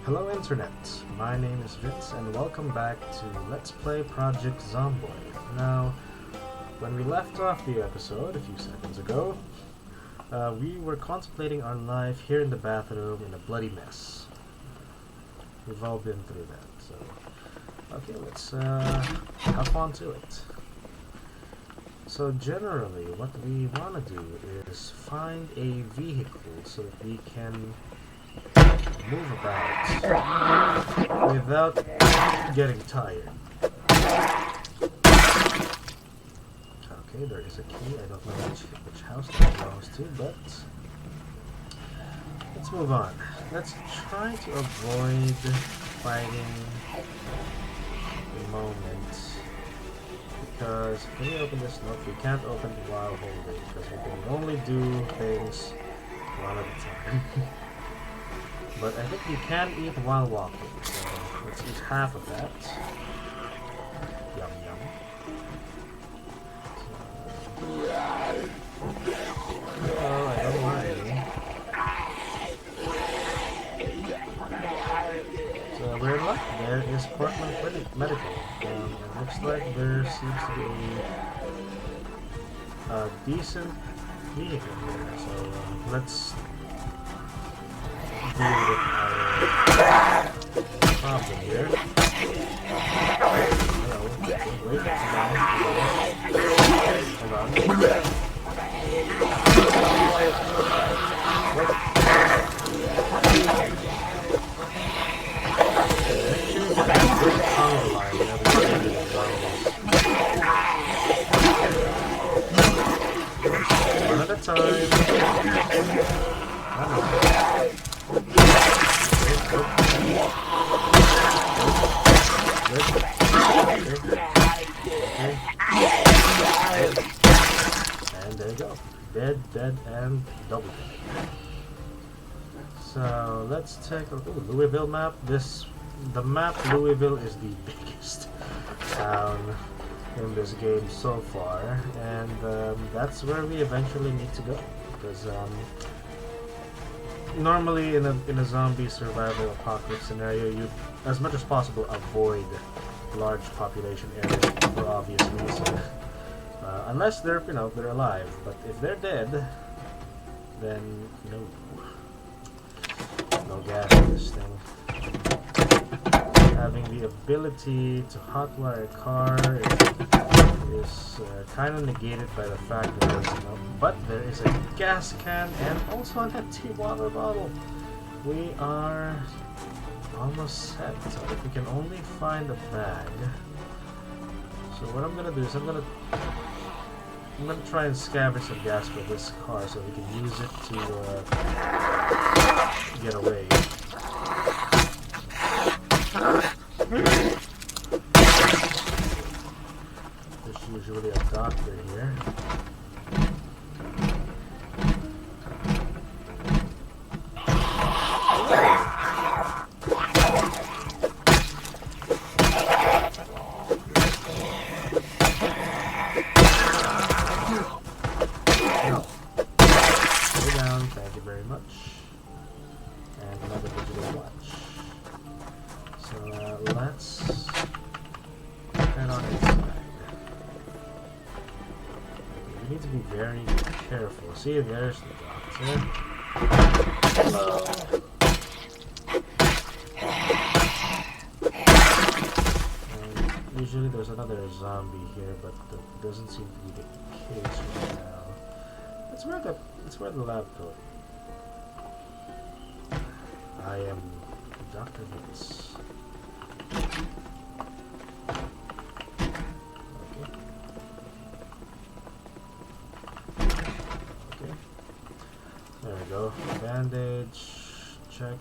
Hello Internet, my name is Vince and welcome back to Let's Play Project Zomboid. Now, when we left off the episode a few seconds ago, we were contemplating our life here in the bathroom in a bloody mess. We've all been through that, so... Okay, let's hop on to it. So generally, what we want to do is find a vehicle so that we can move about without getting tired. Okay, there is a key. I don't know which house that belongs to, but let's move on. Let's try to avoid fighting the moment, because can we open this? Nope, we can't open it while holding, because we can only do things one at a time. But I think you can eat while walking, so let's eat half of that. Yum yum. Oh, I don't mind. So we're in luck. There is Portland Medical. It looks like there seems to be a decent vehicle here, so let's deal with our problem here. Hello. Wait, hold on. One at a time. And there you go. Dead, and double dead. So let's take a Louisville map. The map Louisville is the biggest town in this game so far, and that's where we eventually need to go, because normally in a zombie survival apocalypse scenario, you, as much as possible, avoid large population areas for obvious reasons. Unless they're alive, but if they're dead, then no gas in this thing. Having the ability to hotwire a car is kind of negated by the fact that there is a gas can and also an empty water bottle. We are almost set. So if we can only find a bag. So what I'm gonna do is I'm gonna try and scavenge some gas for this car so we can use it to get away. There's usually a doctor here. Thank you very much. And another digital watch. So let's head on inside. We need to be very careful. See, there's the doctor. Hello. And usually there's another zombie here, but that doesn't seem to be the case right now. It's where the lab goes. I am Dr. Vince. Okay. There we go. Bandage. Check.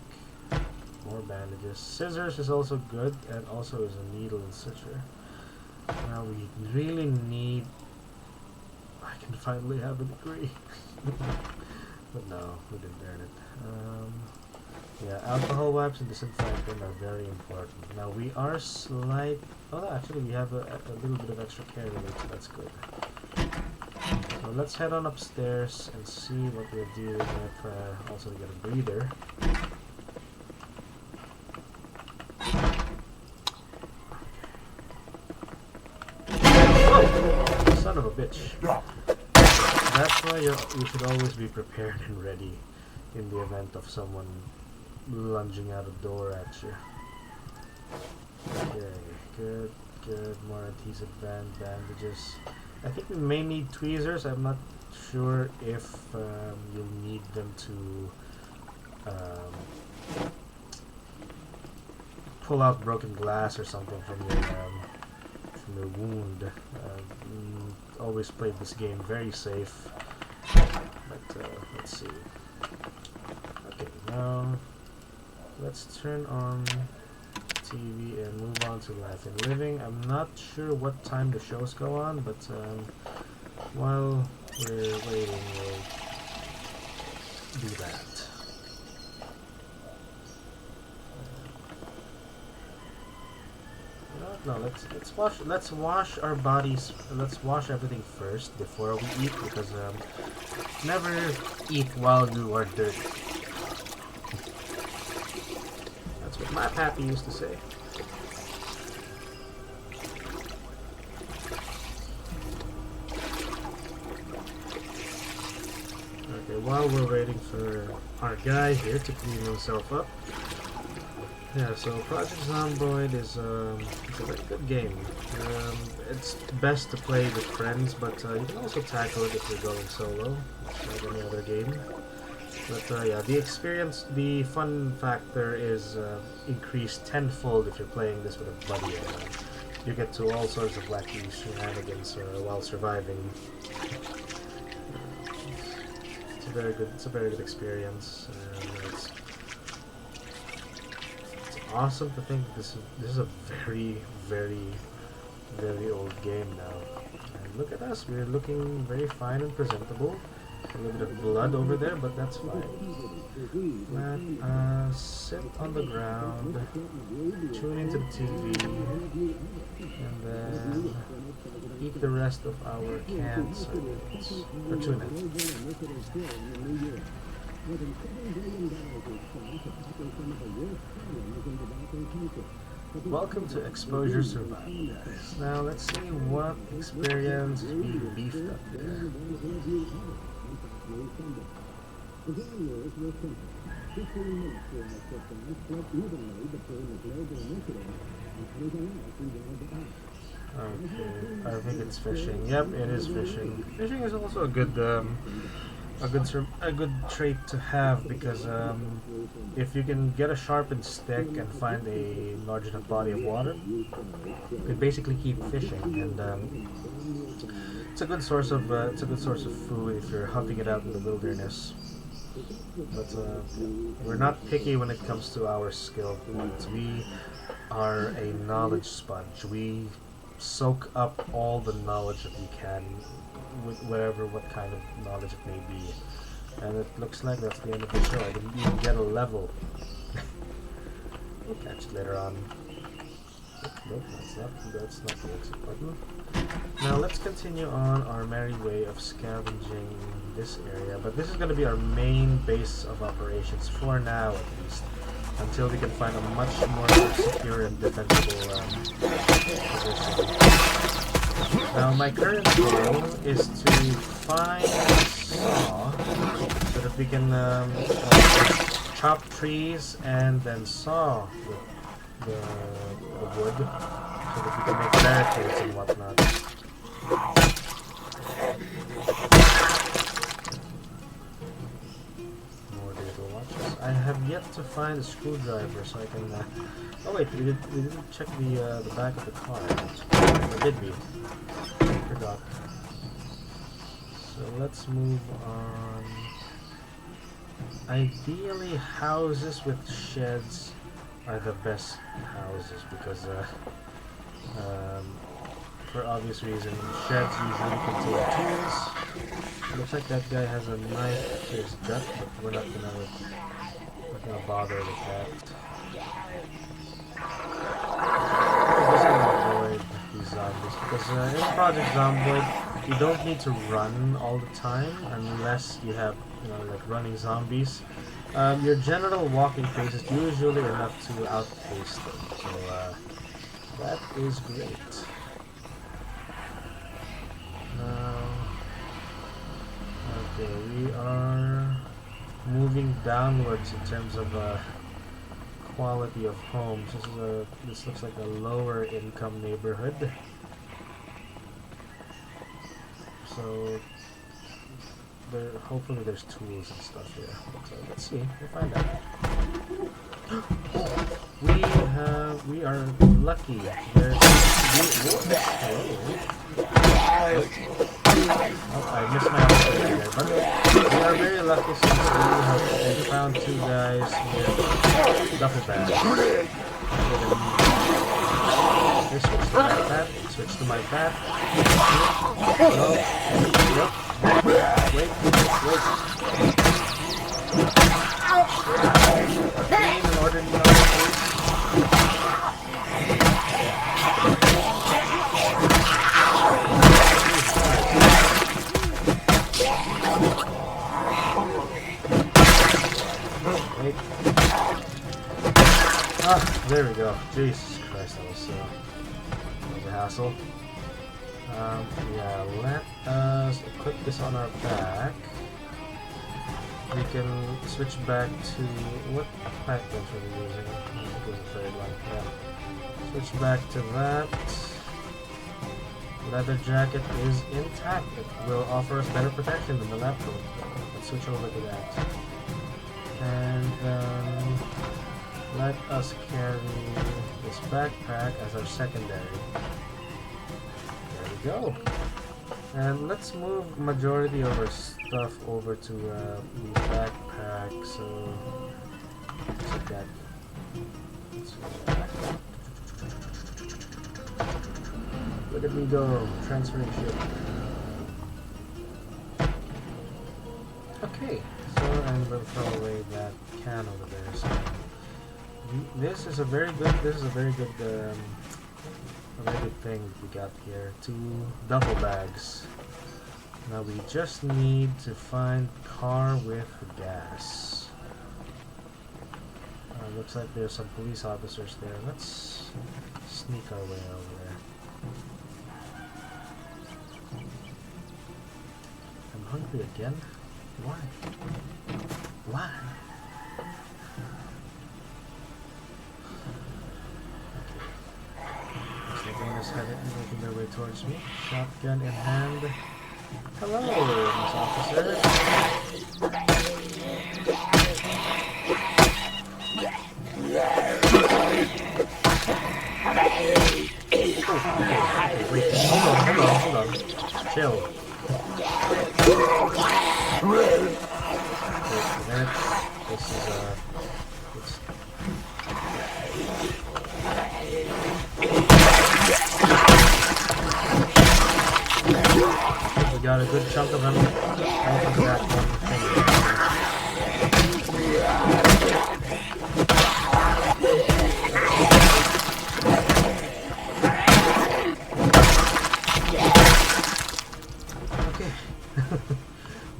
More bandages. Scissors is also good, and also is a needle and suture. Now we really need... I can finally have a degree. But no, we didn't earn it. Yeah, alcohol wipes and disinfectant are very important. Now we are actually we have a little bit of extra care in it, so that's good. So let's head on upstairs and see what we're dealing with. Also to get a breather. bitch. That's why you should always be prepared and ready in the event of someone lunging out a door at you. Okay, good, good. More adhesive bandages. I think we may need tweezers. I'm not sure if you'll need them to pull out broken glass or something from your wound. Always played this game very safe. But let's see. Okay, now let's turn on TV and move on to Life and Living. I'm not sure what time the shows go on, but while we're waiting, we'll do that. No, let's wash our bodies. Let's wash everything first before we eat, because never eat while you are dirty. That's what my pappy used to say. Okay, while we're waiting for our guy here to clean himself up. Yeah, so Project Zomboid is it's a very good game. It's best to play with friends, but you can also tackle it if you're going solo, like any other game. But yeah, the experience, the fun factor is increased tenfold if you're playing this with a buddy. You get to all sorts of wacky shenanigans while surviving. It's a very good experience. It's awesome to think this is a very old game now. And look at us, we're looking very fine and presentable. A little bit of blood over there, but that's fine. Let sit on the ground, tune into the TV, and then eat the rest of our canned sardines. Or tuna. Welcome to Exposure Survival, guys. Now let's see what experience is being beefed up there. Okay, I think it's fishing. Yep, it is fishing. Fishing is also a good trait to have, because if you can get a sharpened stick and find a large enough body of water, you can basically keep fishing, and it's a good source of food if you're hunting it out in the wilderness. But we're not picky when it comes to our skill points. We are a knowledge sponge. We soak up all the knowledge that we can, with what kind of knowledge it may be. And it looks like that's the end of the show. I didn't even get a level. We'll catch it later on. Nope, that's not the exit button. Now let's continue on our merry way of scavenging this area, but this is going to be our main base of operations for now, at least, until we can find a much more secure and defensible position. Now my current goal is to find a saw so that we can chop trees and then saw the wood so that we can make barricades and whatnot. More vehicle watches. I have yet to find a screwdriver so I can oh wait, we didn't check the back of the car. Or did we? Forgot. So let's move on. Ideally, houses with sheds are the best houses, because for obvious reasons, sheds usually contain tools. Looks like that guy has a knife to his gut, but we're not gonna bother with that. We're just gonna avoid these zombies, because in Project Zomboid, you don't need to run all the time unless you have, like running zombies. Your general walking pace is usually enough to outpace them, so that is great. Okay, we are moving downwards in terms of quality of homes. This looks like a lower income neighborhood. So hopefully there's tools and stuff here. So let's see. We'll find out. We are lucky. I missed my opportunity there, but we are very lucky since we found two guys with duffel bags. Okay, switch to my bat. Switch to my bat. Nope. Wait. Game in order to know Wait. Ah, there we go. Jesus Christ, that was a hassle. Yeah, let us equip this on our back. We can switch back to what platforms are we using? I think it was the third one. Yeah. Switch back to that. Leather jacket is intact. It will offer us better protection than the lab coat. Let's switch over to that. And let us carry this backpack as our secondary. There we go. And let's move majority of our stuff over to the backpack. So like that. Where did we go? Transferring ship. Okay. So I'm going to throw away that can over there. So this is a very good thing we got here. 2 duffel bags. Now we just need to find car with gas. Looks like there's some police officers there. Let's sneak our way over there. I'm hungry again. Why? Why? Okay. Everyone is making their way towards me. Shotgun in hand. Hello, Miss Officer. Okay, wait. Hold on. Chill. Wait a minute. This is we got a good chunk of them. Okay.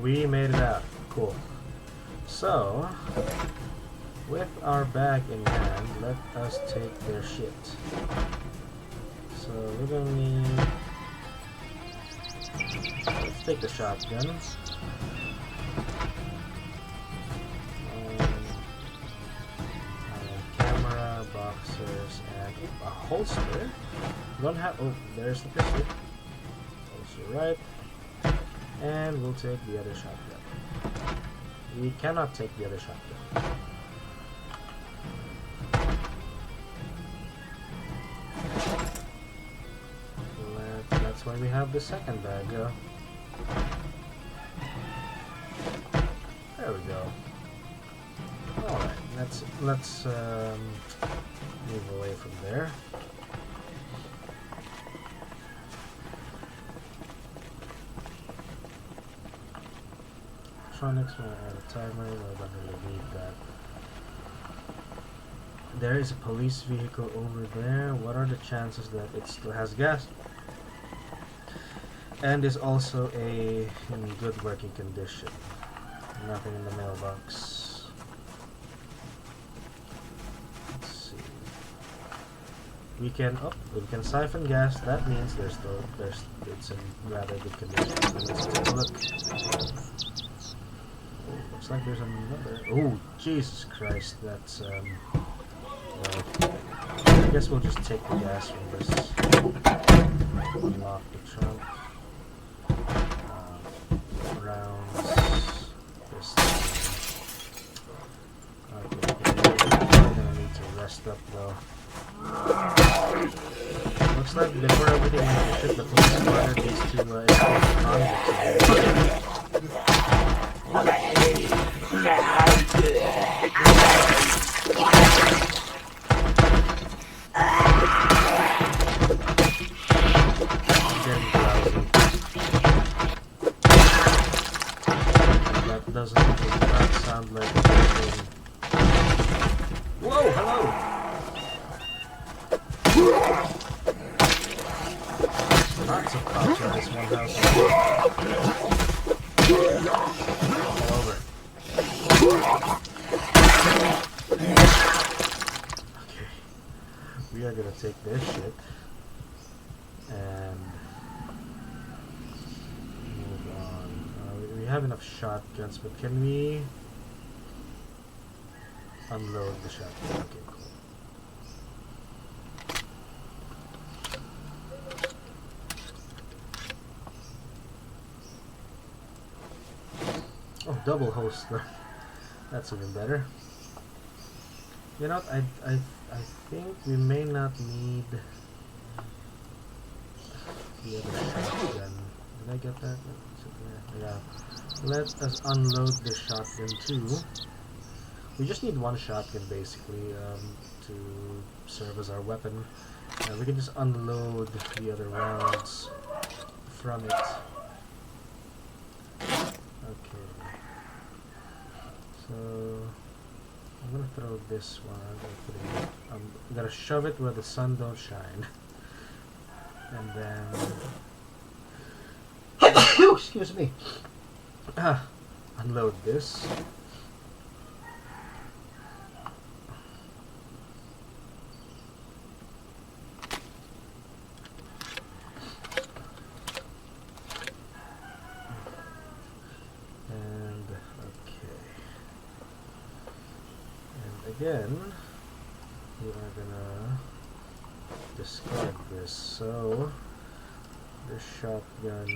We made it out. Cool. So, with our bag in hand, let us take their shit. So we're gonna need. Let's take the shotgun. Camera, boxers, and a holster. Don't have. Oh, there's the pistol. Holster right. And we'll take the other shotgun. We cannot take the other shotgun. That's why we have the second bag. There we go. All right, let's move away from there. Electronics, we'll add a timer. We don't really need that. There is a police vehicle over there. What are the chances that it still has gas? And is also in good working condition. Nothing in the mailbox. Let's see. We can siphon gas. That means it's in rather good condition. So let's take a look. Looks like there's another. Oh, Jesus Christ! That's no. I guess we'll just take the gas from this. Unlock the trunk. Rounds. This thing. Okay, we're gonna need to rest up though. Looks like before everything went to shit, the police spotted these two escaped convicts again. Getting lousy. That does not sound like anything. Whoa, hello! Lots of cops in this one house. All over. Okay. We are gonna take this shit and move on. We have enough shotguns, but can we unload the shotgun? Okay, cool. Oh, double holster. That's even better. You know what? I think we may not need the other shotgun. Did I get that? Yeah. Let us unload the shotgun too. We just need one shotgun basically to serve as our weapon. We can just unload the other rounds from it. Okay. So I'm gonna throw this one. I'm gonna shove it where the sun don't shine, and then excuse me. Unload this. Again, we are gonna discard this. So this shotgun.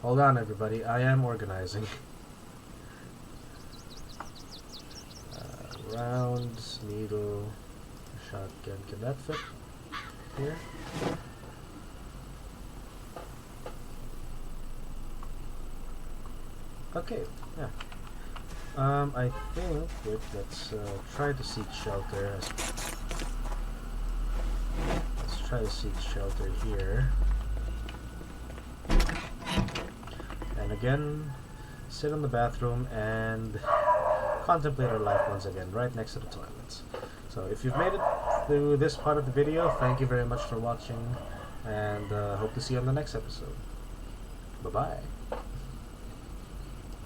Hold on, everybody. I am organizing. Rounds, needle, shotgun. Can that fit here? Okay. Yeah. I think let's try to seek shelter. Let's try to seek shelter here. And again, sit in the bathroom and contemplate our life once again, right next to the toilets. So if you've made it through this part of the video, thank you very much for watching, and hope to see you on the next episode. Bye-bye.